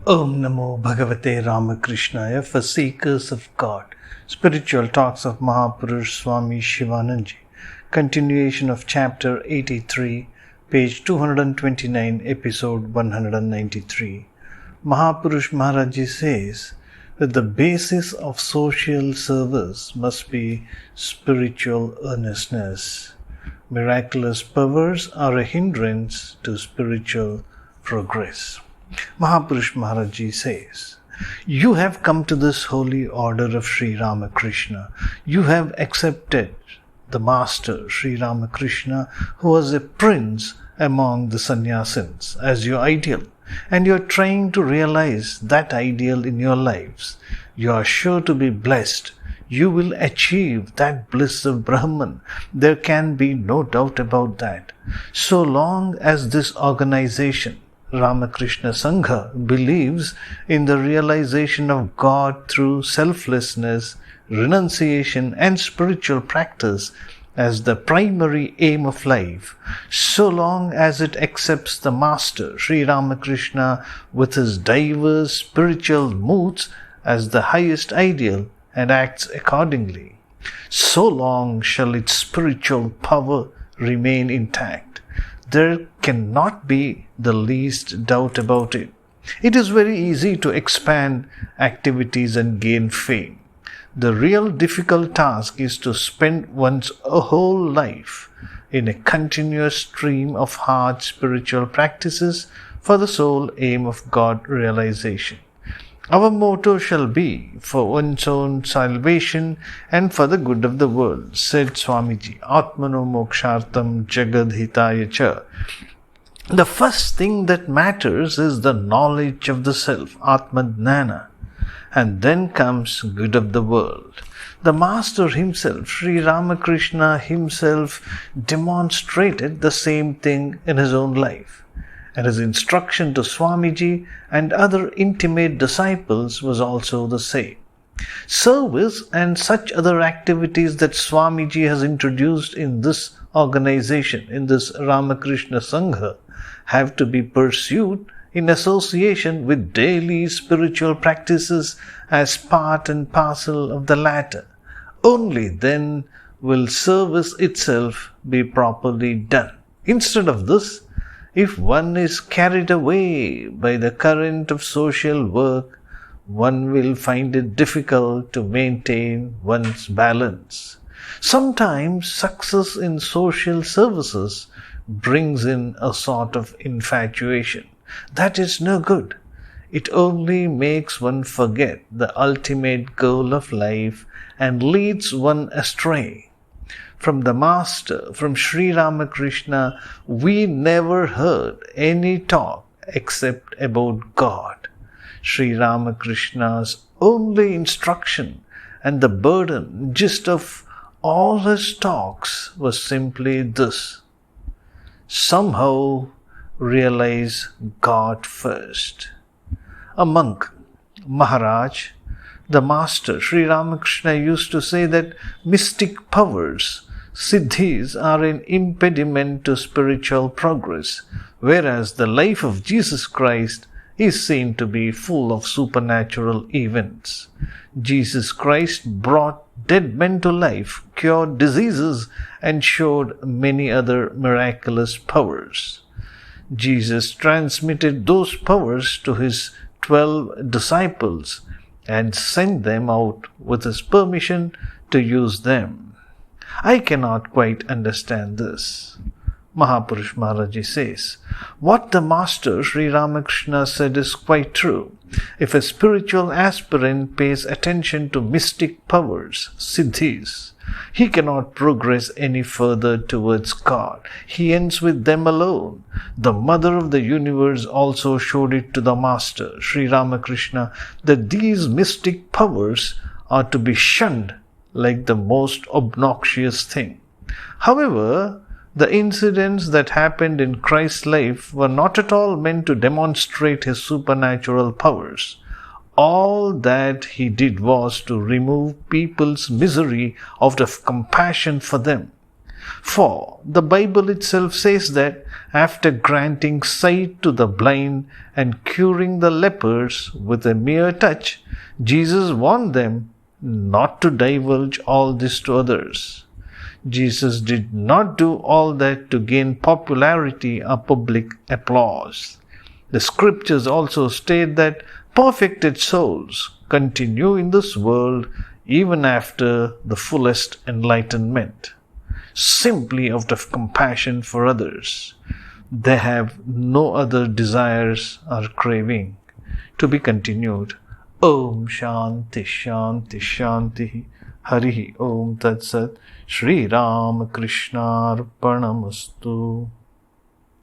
Om Namo Bhagavate Ramakrishnaya for Seekers of God. Spiritual Talks of Mahapurush Swami Shivananda. Continuation of Chapter 83, page 229, episode 193. Mahapurush Maharaji says that the basis of social service must be spiritual earnestness. Miraculous powers are a hindrance to spiritual progress. Mahapurush Maharaji says, "You have come to this holy order of Sri Ramakrishna. You have accepted the Master, Sri Ramakrishna, who was a prince among the sannyasins, as your ideal, and you are trying to realize that ideal in your lives. You are sure to be blessed. You will achieve that bliss of Brahman. There can be no doubt about that. So long as this organization, Ramakrishna Sangha, believes in the realization of God through selflessness, renunciation and spiritual practice as the primary aim of life, so long as it accepts the Master, Sri Ramakrishna, with his diverse spiritual moods as the highest ideal and acts accordingly, so long shall its spiritual power remain intact. There cannot be the least doubt about it. It is very easy to expand activities and gain fame. The real difficult task is to spend one's whole life in a continuous stream of hard spiritual practices for the sole aim of God realization. Our motto shall be for one's own salvation and for the good of the world," said Swamiji. Atmano mokshartam jagadhitaya cha. The first thing that matters is the knowledge of the self, atmadhnana, and then comes good of the world. The Master himself, Sri Ramakrishna himself, demonstrated the same thing in his own life. And his instruction to Swamiji and other intimate disciples was also the same. Service and such other activities that Swamiji has introduced in this organization, in this Ramakrishna Sangha, have to be pursued in association with daily spiritual practices as part and parcel of the latter. Only then will service itself be properly done. Instead of this, if one is carried away by the current of social work, one will find it difficult to maintain one's balance. Sometimes success in social services brings in a sort of infatuation. That is no good. It only makes one forget the ultimate goal of life and leads one astray. From the Master, from Sri Ramakrishna, we never heard any talk except about God. Sri Ramakrishna's only instruction and the burden, gist of all his talks was simply this: somehow realize God first. A monk, Maharaj, the Master, Sri Ramakrishna, used to say that mystic powers, siddhis, are an impediment to spiritual progress, whereas the life of Jesus Christ is seen to be full of supernatural events. Jesus Christ brought dead men to life, cured diseases, and showed many other miraculous powers. Jesus transmitted those powers to his 12 disciples and sent them out with his permission to use them. I cannot quite understand this. Mahapurush Maharaji says, what the Master Sri Ramakrishna said is quite true. If a spiritual aspirant pays attention to mystic powers, siddhis, he cannot progress any further towards God. He ends with them alone. The Mother of the Universe also showed it to the Master, Sri Ramakrishna, that these mystic powers are to be shunned like the most obnoxious thing. However, the incidents that happened in Christ's life were not at all meant to demonstrate his supernatural powers. All that he did was to remove people's misery out of compassion for them. For the Bible itself says that after granting sight to the blind and curing the lepers with a mere touch, Jesus warned them not to divulge all this to others. Jesus did not do all that to gain popularity or public applause. The scriptures also state that perfected souls continue in this world even after the fullest enlightenment, simply out of compassion for others. They have no other desires or craving. To be continued. Om Shanti Shanti Shanti Harihi Om Tat Sat Sri Ramakrishna Arpanamastu.